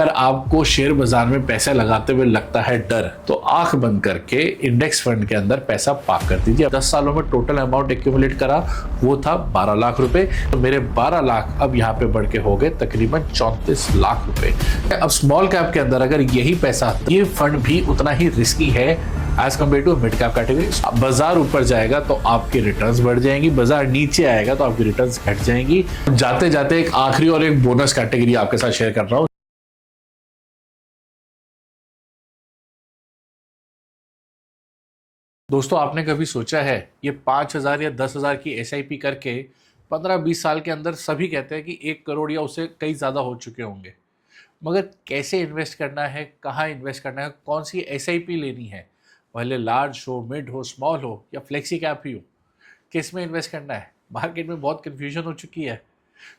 अगर आपको शेयर बाजार में पैसा लगाते हुए लगता है डर, तो आंख बंद करके इंडेक्स फंड के अंदर पैसा पार्क कर दीजिए। 10 सालों में टोटल अमाउंट एक्यूमुलेट करा वो था 12 लाख रुपए। तो मेरे 12 लाख अब यहाँ पे बढ़ के हो गए तकरीबन 34 लाख रुपए। अब स्मॉल कैप के अंदर अगर यही पैसा, ये फंड भी उतना ही रिस्की है as compare to mid cap category. बाजार ऊपर जाएगा तो आपकी रिटर्न्स बढ़ जाएंगी, बाजार नीचे आएगा तो आपकी रिटर्न्स घट जाएंगी। जाते जाते एक आखिरी और एक बोनस कैटेगरी आपके साथ शेयर कर रहा हूँ। दोस्तों, आपने कभी सोचा है ये 5,000 या 10,000 की एसआईपी करके 15-20 साल के अंदर सभी कहते हैं कि 1 करोड़ या उससे कई ज़्यादा हो चुके होंगे, मगर कैसे इन्वेस्ट करना है, कहाँ इन्वेस्ट करना है, कौन सी एसआईपी लेनी है, भले लार्ज हो, मिड हो, स्मॉल हो या फ्लेक्सी कैप ही हो, किस में इन्वेस्ट करना है, मार्केट में बहुत कन्फ्यूजन हो चुकी है।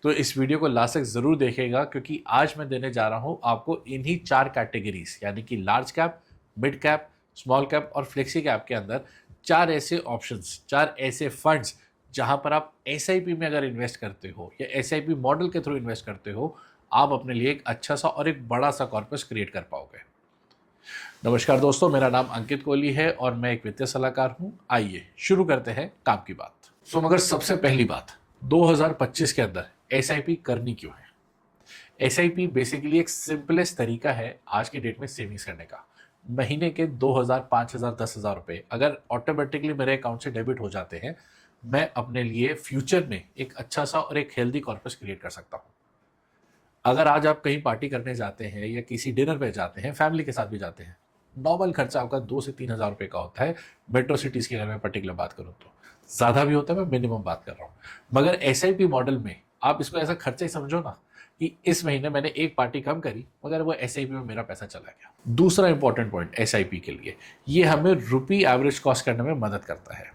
तो इस वीडियो को लास्ट तक ज़रूर देखेगा, क्योंकि आज मैं देने जा रहा हूँ आपको इन्हीं 4 कैटेगरीज यानी कि large cap, mid cap, small cap और फ्लेक्सी कैप के अंदर 4 ऐसे ऑप्शंस, 4 ऐसे फंड्स जहां पर आप एसआईपी में अगर इन्वेस्ट करते हो या एसआईपी मॉडल के थ्रू इन्वेस्ट करते हो, आप अपने लिए एक अच्छा सा और एक बड़ा सा कॉर्पस क्रिएट कर पाओगे। नमस्कार दोस्तों, मेरा नाम अंकित कोहली है और मैं एक वित्तीय सलाहकार हूं। आइए शुरू करते हैं काम की बात। मगर सबसे पहली बात, 2025 के अंदर एसआईपी करनी क्यों है? एसआईपी बेसिकली एक सिंपलेस्ट तरीका है आज की डेट में सेविंग्स करने का। महीने के 2,000, 5,000, 10,000 रुपए अगर ऑटोमेटिकली मेरे अकाउंट से डेबिट हो जाते हैं, मैं अपने लिए फ्यूचर में एक अच्छा सा और एक हेल्दी कॉर्पस क्रिएट कर सकता हूँ। अगर आज आप कहीं पार्टी करने जाते हैं या किसी डिनर पे जाते हैं, फैमिली के साथ भी जाते हैं, नॉर्मल खर्चा आपका 2 से 3,000 रुपए का होता है। मेट्रो सिटीज की अगर मैं पर्टिकुलर बात करूँ तो ज़्यादा भी होता है, मैं मिनिमम बात कर रहा हूँ। मगर एसआईपी मॉडल में आप इसको ऐसा खर्चा ही समझो ना कि इस महीने मैंने एक पार्टी कम करी, मगर वो एसआईपी में मेरा पैसा चला गया। दूसरा इंपॉर्टेंट पॉइंट एसआईपी के लिए, ये हमें रुपी एवरेज कॉस्ट करने में मदद करता है।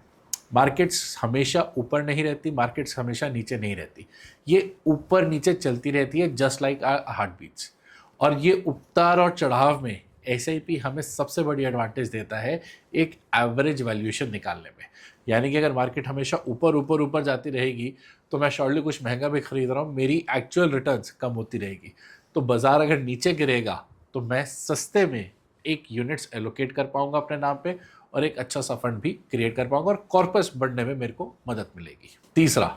मार्केट्स हमेशा ऊपर नहीं रहती, मार्केट्स हमेशा नीचे नहीं रहती, ये ऊपर नीचे चलती रहती है, जस्ट लाइक हार्ट बीट्स। और ये उतार और चढ़ाव में एसआईपी हमें सबसे बड़ी एडवांटेज देता है एक एवरेज वैल्यूएशन निकालने में। यानी कि अगर मार्केट हमेशा ऊपर ऊपर ऊपर जाती रहेगी तो मैं श्योरली कुछ महंगा भी खरीद रहा हूँ, मेरी एक्चुअल रिटर्न्स कम होती रहेगी। तो बाजार अगर नीचे गिरेगा तो मैं सस्ते में एक यूनिट्स एलोकेट कर पाऊंगा अपने नाम पे और एक अच्छा सा फंड भी क्रिएट कर पाऊंगा और कॉर्पस बढ़ने में मेरे को मदद मिलेगी। तीसरा,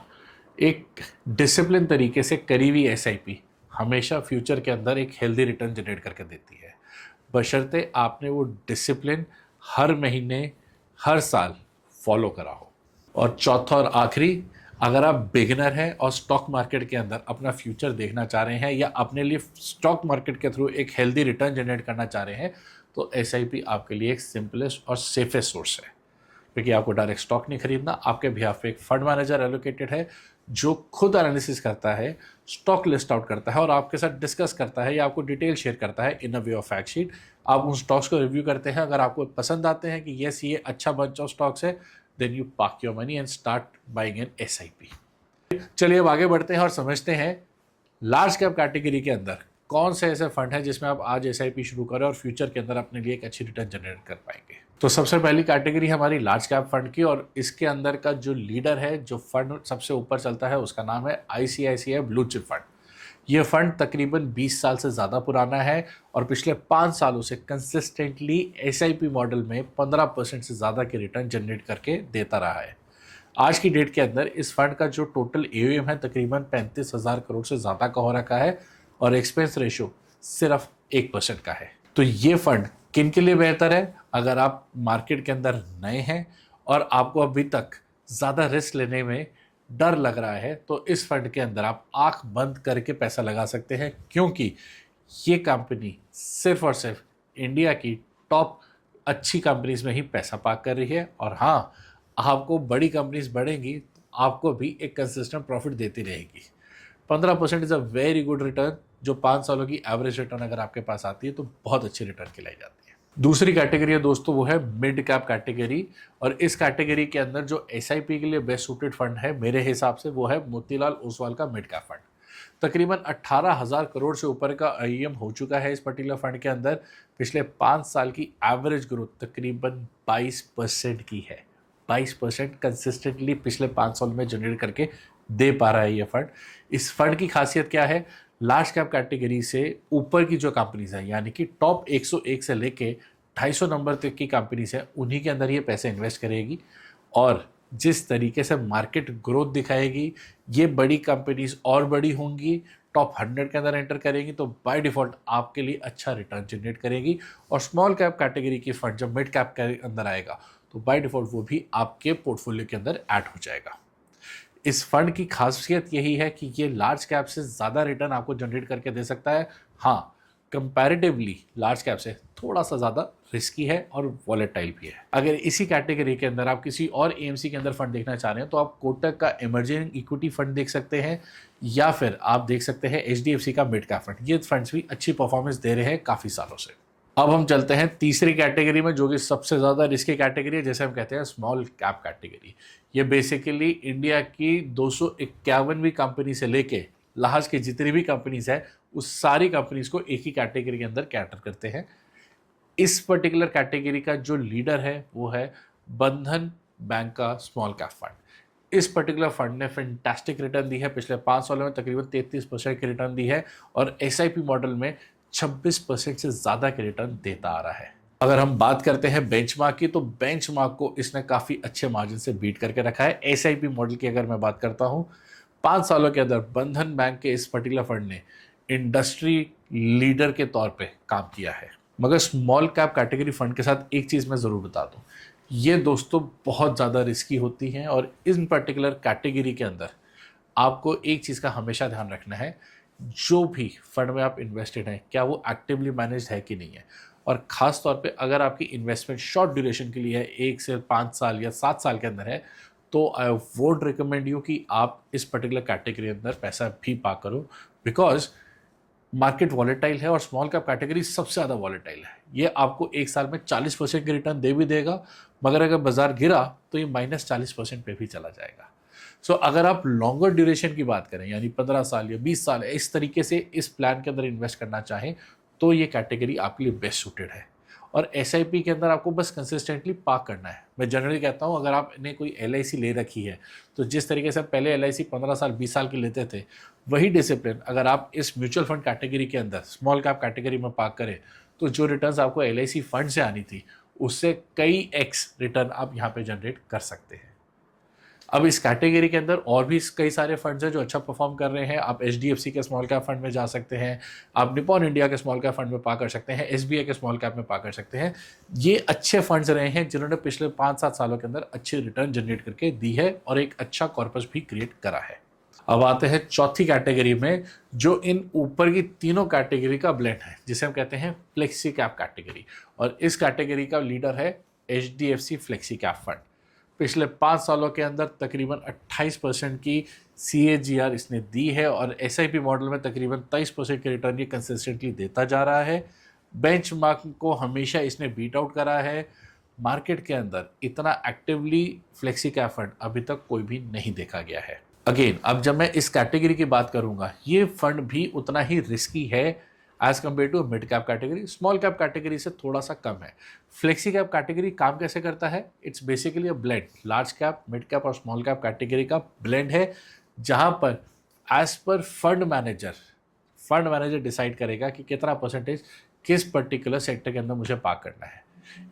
एक डिसिप्लिन तरीके से करी हुई एसआईपी हमेशा फ्यूचर के अंदर एक हेल्दी रिटर्न जनरेट करके देती है, बशर्ते आपने वो डिसिप्लिन हर महीने, हर साल फॉलो करा हो। और चौथा और आखिरी, अगर आप बिगिनर हैं और स्टॉक मार्केट के अंदर अपना फ्यूचर देखना चाह रहे हैं या अपने लिए स्टॉक मार्केट के थ्रू एक हेल्दी रिटर्न जनरेट करना चाह रहे हैं, तो एसआईपी आपके लिए एक सिंपलेस्ट और सेफेस्ट सोर्स है। क्योंकि आपको डायरेक्ट स्टॉक नहीं खरीदना, आपके बिहाफ पे एक फंड मैनेजर एलोकेटेड है जो खुद एनालिसिस करता है, स्टॉक लिस्ट आउट करता है और आपके साथ डिस्कस करता है या आपको डिटेल शेयर करता है इन अ वे ऑफ फैक्ट शीट। आप उन स्टॉक्स को रिव्यू करते हैं, अगर आपको पसंद आते हैं कि यस ये अच्छा बंच ऑफ स्टॉक्स है, then you park your money and start buying an SIP. चलिए अब आगे बढ़ते हैं और समझते हैं लार्ज कैप कैटेगरी के अंदर कौन से ऐसे फंड है जिसमें आप आज एसआईपी शुरू करें और फ्यूचर के अंदर अपने लिए एक अच्छी रिटर्न जनरेट कर पाएंगे। तो सबसे पहली कैटेगरी हमारी लार्ज कैप फंड की, और इसके अंदर का जो लीडर है, जो फंड सबसे ऊपर चलता है, उसका नाम है आईसीआईसीआई ब्लू चिप फंड। ये फंड तकरीबन 20 साल से ज़्यादा पुराना है और पिछले 5 सालों से कंसिस्टेंटली एसआईपी मॉडल में 15% से ज़्यादा की रिटर्न जनरेट करके देता रहा है। आज की डेट के अंदर इस फंड का जो टोटल एयूएम है तकरीबन 35,000 करोड़ से ज़्यादा का हो रखा है और एक्सपेंस रेशो सिर्फ 1% का है। तो ये फंड किन के लिए बेहतर है? अगर आप मार्केट के अंदर नए हैं और आपको अभी तक ज़्यादा रिस्क लेने में डर लग रहा है, तो इस फंड के अंदर आप आंख बंद करके पैसा लगा सकते हैं, क्योंकि ये कंपनी सिर्फ और सिर्फ इंडिया की टॉप अच्छी कंपनीज में ही पैसा पार्क कर रही है। और हाँ, आपको बड़ी कंपनीज बढ़ेंगी तो आपको भी एक कंसिस्टेंट प्रॉफिट देती रहेगी। 15% is a very good return, जो 5 सालों की एवरेज रिटर्न अगर आपके पास आती है तो बहुत अच्छी रिटर्न खिलाई जाती है। दूसरी कैटेगरी है दोस्तों, वो है मिड कैप कैटेगरी। और इस कैटेगरी के अंदर जो एसआईपी के लिए बेस्ट सूटेड फंड है मेरे हिसाब से, वो है मोतीलाल ओसवाल का मिड कैप फंड। तकरीबन 18,000 करोड़ से ऊपर का आईएम हो चुका है इस पर्टिकुलर फंड के अंदर। पिछले 5 साल की एवरेज ग्रोथ तकरीबन 22% की है। 22% कंसिस्टेंटली पिछले 5 साल में जनरेट करके दे पा रहा है ये फंड। इस फंड की खासियत क्या है? लार्ज कैप कैटेगरी से ऊपर की जो कंपनीज है, यानी कि टॉप 101 से लेके 250 नंबर तक की कंपनीज है, उन्हीं के अंदर ये पैसे इन्वेस्ट करेगी। और जिस तरीके से मार्केट ग्रोथ दिखाएगी, ये बड़ी कंपनीज और बड़ी होंगी, टॉप 100 के अंदर एंटर करेंगी, तो बाय डिफॉल्ट आपके लिए अच्छा रिटर्न जनरेट करेगी। और स्मॉल कैप कैटेगरी की फंड जब मिड कैप के अंदर आएगा तो बाय डिफॉल्ट वो भी आपके पोर्टफोलियो के अंदर ऐड हो जाएगा। इस फंड की खासियत यही है कि ये लार्ज कैप से ज़्यादा रिटर्न आपको जनरेट करके दे सकता है। हाँ, कंपैरेटिवली लार्ज कैप से थोड़ा सा ज़्यादा रिस्की है और वॉलेटाइल भी है। अगर इसी कैटेगरी के अंदर आप किसी और एएमसी के अंदर फंड देखना चाह रहे हैं तो आप कोटक का इमर्जिंग इक्विटी फंड देख सकते हैं, या फिर आप देख सकते हैं एचडीएफसी का मिड कैप फंड। ये फंड्स भी अच्छी परफॉर्मेंस दे रहे हैं काफ़ी सालों से। अब हम चलते हैं तीसरी कैटेगरी में, जो कि सबसे ज़्यादा रिस्की कैटेगरी है, जैसे हम कहते हैं स्मॉल कैप कैटेगरी। ये बेसिकली इंडिया की 251वीं कंपनी से लेके लार्ज की जितनी भी कंपनीज है उस सारी कंपनीज को एक ही कैटेगरी के अंदर कैटर करते हैं। इस पर्टिकुलर कैटेगरी का जो लीडर है वो है बंधन बैंक का स्मॉल कैप फंड। इस पर्टिकुलर फंड ने फैंटास्टिक रिटर्न दी है, पिछले 5 सालों में तकरीबन 33% की रिटर्न दी है, और एसआईपी मॉडल में 26% से ज़्यादा के रिटर्न देता आ रहा है। अगर हम बात करते हैं बेंचमार्क की, तो बेंचमार्क को इसने काफ़ी अच्छे मार्जिन से बीट करके रखा है। एसआईपी मॉडल की अगर मैं बात करता हूँ, 5 सालों के अंदर बंधन बैंक के इस पर्टिकुलर फंड ने इंडस्ट्री लीडर के तौर पे काम किया है। मगर स्मॉल कैप कैटेगरी फंड के साथ एक चीज़ मैं ज़रूर बता दूँ, ये दोस्तों बहुत ज़्यादा रिस्की होती हैं, और इन पर्टिकुलर कैटेगरी के अंदर आपको एक चीज़ का हमेशा ध्यान रखना है, जो भी फंड में आप इन्वेस्टेड हैं क्या वो एक्टिवली मैनेज्ड है कि नहीं है। और ख़ास तौर पे अगर आपकी इन्वेस्टमेंट शॉर्ट ड्यूरेशन के लिए है, 1 से 5 साल या 7 साल के अंदर है, तो आई वुड रिकमेंड यू कि आप इस पर्टिकुलर कैटेगरी के अंदर पैसा भी पा करो, बिकॉज मार्केट वॉलेटाइल है और स्मॉल कैप कैटेगरी सबसे ज़्यादा वॉलेटाइल है। ये आपको 1 साल में 40% की रिटर्न दे भी देगा, मगर अगर बाजार गिरा तो ये -40% पे भी चला जाएगा। सो अगर आप लॉन्गर ड्यूरेशन की बात करें, यानी 15 साल या 20 साल इस तरीके से इस प्लान के अंदर इन्वेस्ट करना चाहें, तो ये कैटेगरी आपके लिए बेस्ट सूटेड है। और एसआईपी के अंदर आपको बस कंसिस्टेंटली पार्क करना है। मैं जनरली कहता हूँ, अगर आपने कोई एलआईसी ले रखी है, तो जिस तरीके से पहले एलआईसी 15 साल 20 साल की लेते थे, वही डिसिप्लिन अगर आप इस म्यूचुअल फंड कैटेगरी के अंदर स्मॉल कैप कैटेगरी में पार्क करें, तो जो रिटर्न्स आपको एलआईसी फंड से आनी थी उससे कई एक्स रिटर्न आप यहाँ पे जनरेट कर सकते हैं। अब इस कैटेगरी के अंदर और भी कई सारे फंड्स हैं जो अच्छा परफॉर्म कर रहे हैं। आप एचडीएफसी के स्मॉल कैप फंड में जा सकते हैं, आप निपॉन इंडिया के स्मॉल कैप फंड में पा कर सकते हैं, एसबीआई के स्मॉल कैप में पा कर सकते हैं। ये अच्छे फंड्स रहे हैं जिन्होंने पिछले 5-7 सालों के अंदर अच्छे रिटर्न जनरेट करके दी है और एक अच्छा कॉर्पस भी क्रिएट करा है। अब आते हैं चौथी कैटेगरी में, जो इन ऊपर की तीनों कैटेगरी का ब्लेंड है, जिसे हम कहते हैं फ्लेक्सी कैप कैटेगरी। और इस कैटेगरी का लीडर है एचडीएफसी फ्लेक्सी कैप फंड। पिछले 5 सालों के अंदर तकरीबन 28% की CAGR इसने दी है, और SIP मॉडल में तकरीबन 23% के रिटर्न ये कंसिस्टेंटली देता जा रहा है। बेंचमार्क को हमेशा इसने बीट आउट करा है। मार्केट के अंदर इतना एक्टिवली फ्लेक्सी कैप फंड अभी तक कोई भी नहीं देखा गया है। अगेन, अब जब मैं इस कैटेगरी की बात करूंगा, ये फंड भी उतना ही रिस्की है as compare to mid cap category. Small cap category से थोड़ा सा कम है। फ्लेक्सी कैप कैटेगरी काम कैसे करता है? It's basically a blend, large cap, mid cap और स्मॉल कैप कैटेगरी का ब्लेंड है, जहां पर as per fund manager decide करेगा कि कितना परसेंटेज किस पर्टिकुलर सेक्टर के अंदर मुझे पार्क करना है।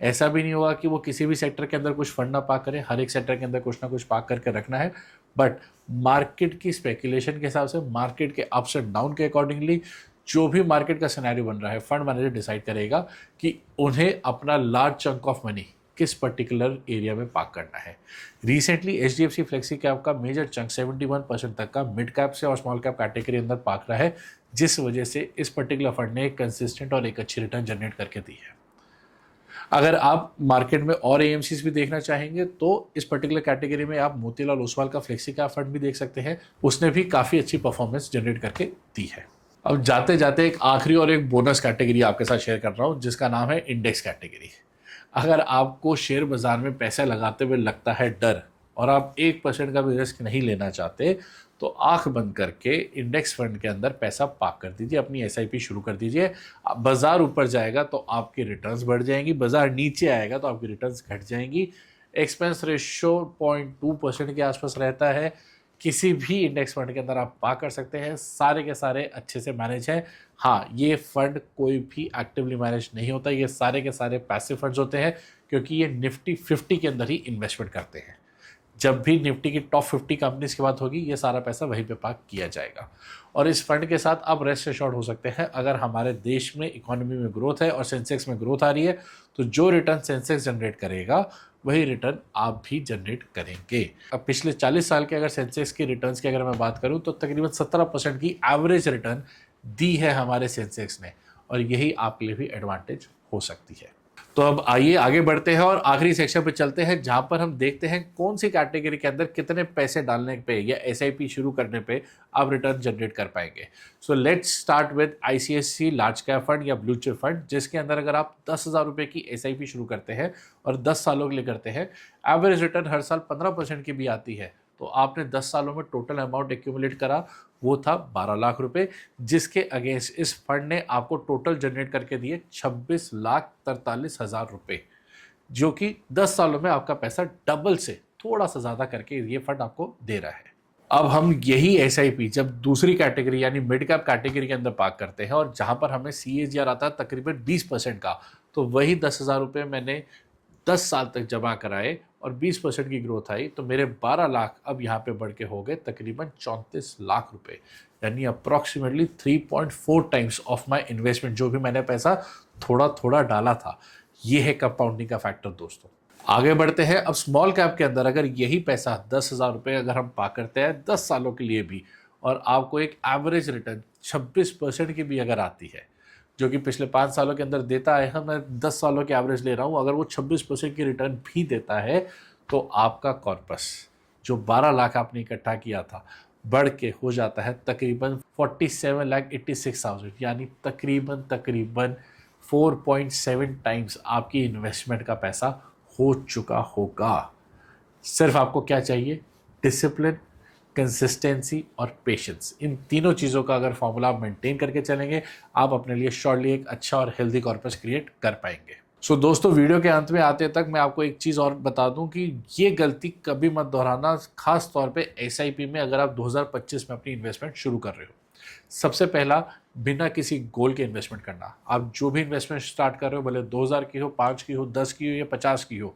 ऐसा भी नहीं होगा कि वो किसी भी सेक्टर के अंदर कुछ फंड ना पार्क करे, हर एक सेक्टर के अंदर कुछ ना कुछ पार्क करके रखना है। बट मार्केट की स्पेकुलेशन के हिसाब से, मार्केट के अप्स एंड डाउन के अकॉर्डिंगली, जो भी मार्केट का सिनेरियो बन रहा है, फंड मैनेजर डिसाइड करेगा कि उन्हें अपना लार्ज चंक ऑफ मनी किस पर्टिकुलर एरिया में पार्क करना है। रिसेंटली एचडीएफसी फ्लेक्सी कैप का मेजर चंक 71% तक का मिड कैप से और स्मॉल कैप कैटेगरी अंदर पार्क रहा है, जिस वजह से इस पर्टिकुलर फंड ने एक कंसिस्टेंट और एक अच्छी रिटर्न जनरेट करके दी है। अगर आप मार्केट में और एएमसीज भी देखना चाहेंगे तो इस पर्टिकुलर कैटेगरी में आप मोतीलाल ओसवाल का फ्लेक्सी कैप फंड भी देख सकते हैं। उसने भी काफ़ी अच्छी परफॉर्मेंस जनरेट करके दी है। अब जाते जाते एक आखिरी और एक बोनस कैटेगरी आपके साथ शेयर कर रहा हूँ, जिसका नाम है इंडेक्स कैटेगरी। अगर आपको शेयर बाजार में पैसा लगाते हुए लगता है डर, और आप 1% का भी रिस्क नहीं लेना चाहते, तो आंख बंद करके इंडेक्स फंड के अंदर पैसा पार्क कर दीजिए, अपनी एसआईपी शुरू कर दीजिए। बाजार ऊपर जाएगा तो आपकी रिटर्न्स बढ़ जाएंगी, बाजार नीचे आएगा तो आपकी रिटर्न्स घट जाएंगी। एक्सपेंस रेशियो 0.2% के आसपास रहता है। किसी भी इंडेक्स फंड के अंदर आप पा कर सकते हैं, सारे के सारे अच्छे से मैनेज हैं। हाँ, ये फंड कोई भी एक्टिवली मैनेज नहीं होता, ये सारे के सारे पैसिव फंड्स होते हैं, क्योंकि ये निफ्टी 50 के अंदर ही इन्वेस्टमेंट करते हैं। जब भी निफ्टी की टॉप 50 कंपनीज की बात होगी, ये सारा पैसा वहीं पे पार्क किया जाएगा। और इस फंड के साथ आप रेस्ट एश्योर्ड हो सकते हैं, अगर हमारे देश में इकोनॉमी में ग्रोथ है और सेंसेक्स में ग्रोथ आ रही है, तो जो रिटर्न सेंसेक्स जनरेट करेगा वही रिटर्न आप भी जनरेट करेंगे। अब पिछले 40 साल के अगर सेंसेक्स की रिटर्न्स की अगर मैं बात करूं, तो तकरीबन 17% की एवरेज रिटर्न दी है हमारे सेंसेक्स ने, और यही आपके लिए भी एडवांटेज हो सकती है। तो अब आइए आगे बढ़ते हैं और आखिरी सेक्शन पे चलते हैं, जहां पर हम देखते हैं कौन सी कैटेगरी के अंदर कितने पैसे डालने पे या एसआईपी शुरू करने पे आप रिटर्न जनरेट कर पाएंगे। So let's start with ICSC large cap fund या ब्लू चिप फंड, जिसके अंदर अगर आप 10,000 रुपये की एसआईपी शुरू करते हैं और 10 सालों के लिए करते हैं, एवरेज रिटर्न हर साल 15% की भी आती है। तो आपने 10 सालों में टोटल अमाउंट एक्यूमुलेट करा, वो था 12 लाख रुपए, जिसके अगेंस्ट इस फंड ने आपको टोटल जनरेट करके दिए 26,43,000 रुपए, जो कि 10 सालों में आपका पैसा डबल से थोड़ा सा ज़्यादा करके ये फंड आपको दे रहा है। अब हम यही एसआईपी जब दूसरी कैटेगरी यानी मिड कैप कैटेगरी के अंदर पार्क करते हैं, और जहां पर हमें सीएजीआर आता है तकरीबन 20% का, तो वही 10,000 रुपये मैंने 10 साल तक जमा कराए और 20% की ग्रोथ आई, तो मेरे 12 लाख अब यहाँ पे बढ़ के हो गए तकरीबन 34 लाख रुपए, यानी approximately 3.4 times of my investment, जो भी मैंने पैसा थोड़ा थोड़ा डाला था। ये है कंपाउंडिंग का फैक्टर दोस्तों। आगे बढ़ते हैं। अब स्मॉल कैप के अंदर अगर यही पैसा 10,000 रुपये अगर हम पा करते हैं 10 सालों के लिए भी, और आपको एक एवरेज रिटर्न 26% की भी अगर आती है, जो कि पिछले 5 सालों के अंदर देता है, मैं 10 सालों की एवरेज ले रहा हूँ, अगर वो 26% की रिटर्न भी देता है, तो आपका कॉर्पस जो 12 लाख आपने इकट्ठा किया था बढ़ के हो जाता है तकरीबन 47,86,000, यानी तकरीबन 4.7 टाइम्स आपकी इन्वेस्टमेंट का पैसा हो चुका होगा। सिर्फ आपको क्या चाहिए? डिसिप्लिन, कंसिस्टेंसी और पेशेंस। इन तीनों चीज़ों का अगर फॉर्मूला आप मेंटेन करके चलेंगे, आप अपने लिए श्योरली एक अच्छा और हेल्दी कॉर्पस क्रिएट कर पाएंगे। सो दोस्तों, वीडियो के अंत में आते तक मैं आपको एक चीज़ और बता दूं कि ये गलती कभी मत दोहराना, खास तौर पे एसआईपी में अगर आप 2025 में अपनी इन्वेस्टमेंट शुरू कर रहे हो। सबसे पहला, बिना किसी गोल के इन्वेस्टमेंट करना। आप जो भी इन्वेस्टमेंट स्टार्ट कर रहे हो, भले 2,000 की हो, 5 की हो, 10 की हो या 50 की हो,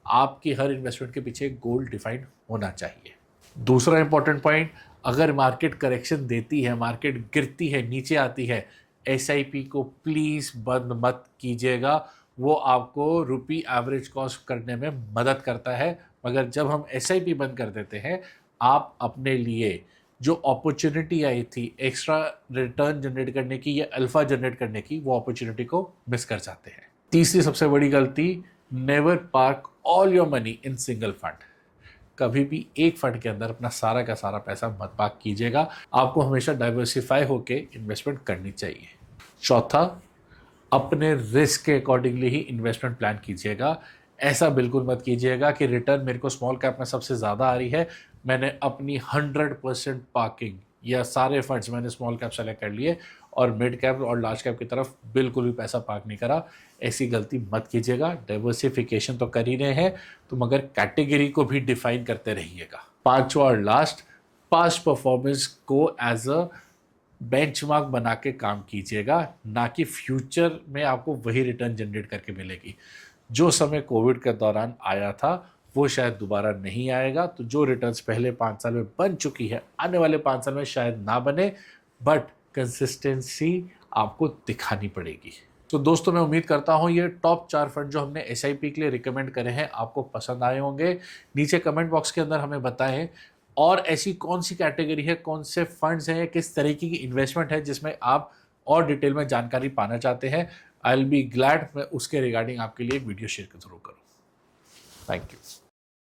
आपकी हर इन्वेस्टमेंट के पीछे एक गोल डिफाइंड होना चाहिए। दूसरा इंपॉर्टेंट पॉइंट, अगर मार्केट करेक्शन देती है, मार्केट गिरती है, नीचे आती है, एसआईपी को प्लीज़ बंद मत कीजिएगा। वो आपको रुपी एवरेज कॉस्ट करने में मदद करता है, मगर जब हम एसआईपी बंद कर देते हैं, आप अपने लिए जो अपॉर्चुनिटी आई थी एक्स्ट्रा रिटर्न जनरेट करने की या अल्फा जनरेट करने की, वो अपॉर्चुनिटी को मिस कर जाते हैं। तीसरी सबसे बड़ी गलती, never park all your money in single fund. कभी भी एक फंड के अंदर अपना सारा का सारा पैसा मत पार्क कीजिएगा। आपको हमेशा डाइवर्सिफाई होके इन्वेस्टमेंट करनी चाहिए। चौथा, अपने रिस्क के अकॉर्डिंगली ही इन्वेस्टमेंट प्लान कीजिएगा। ऐसा बिल्कुल मत कीजिएगा कि रिटर्न मेरे को स्मॉल कैप में सबसे ज़्यादा आ रही है, मैंने अपनी 100% पार्किंग या सारे फंड्स मैंने स्मॉल कैप सेलेक्ट कर लिए और मिड कैप और लार्ज कैप की तरफ बिल्कुल भी पैसा पार्क नहीं करा। ऐसी गलती मत कीजिएगा। डाइवर्सिफिकेशन तो कर ही रहे हैं, तो मगर कैटेगरी को भी डिफाइन करते रहिएगा। पांचवा और लास्ट, पास्ट परफॉर्मेंस को एज अ बेंचमार्क बना के काम कीजिएगा, ना कि फ्यूचर में आपको वही रिटर्न जनरेट करके मिलेगी। जो समय कोविड के दौरान आया था वो शायद दोबारा नहीं आएगा, तो जो रिटर्न्स पहले 5 साल में बन चुकी है, आने वाले 5 साल में शायद ना बने, बट कंसिस्टेंसी आपको दिखानी पड़ेगी। तो दोस्तों, मैं उम्मीद करता हूँ ये टॉप 4 फंड जो हमने एसआईपी के लिए रिकमेंड करे हैं आपको पसंद आए होंगे। नीचे कमेंट बॉक्स के अंदर हमें बताएं और ऐसी कौन सी कैटेगरी है, कौन से फंड्स हैं, किस तरीके की इन्वेस्टमेंट है जिसमें आप और डिटेल में जानकारी पाना चाहते हैं। आई विल बी ग्लैड मैं उसके रिगार्डिंग आपके लिए वीडियो शेयर जरूर करूँ। Thank you.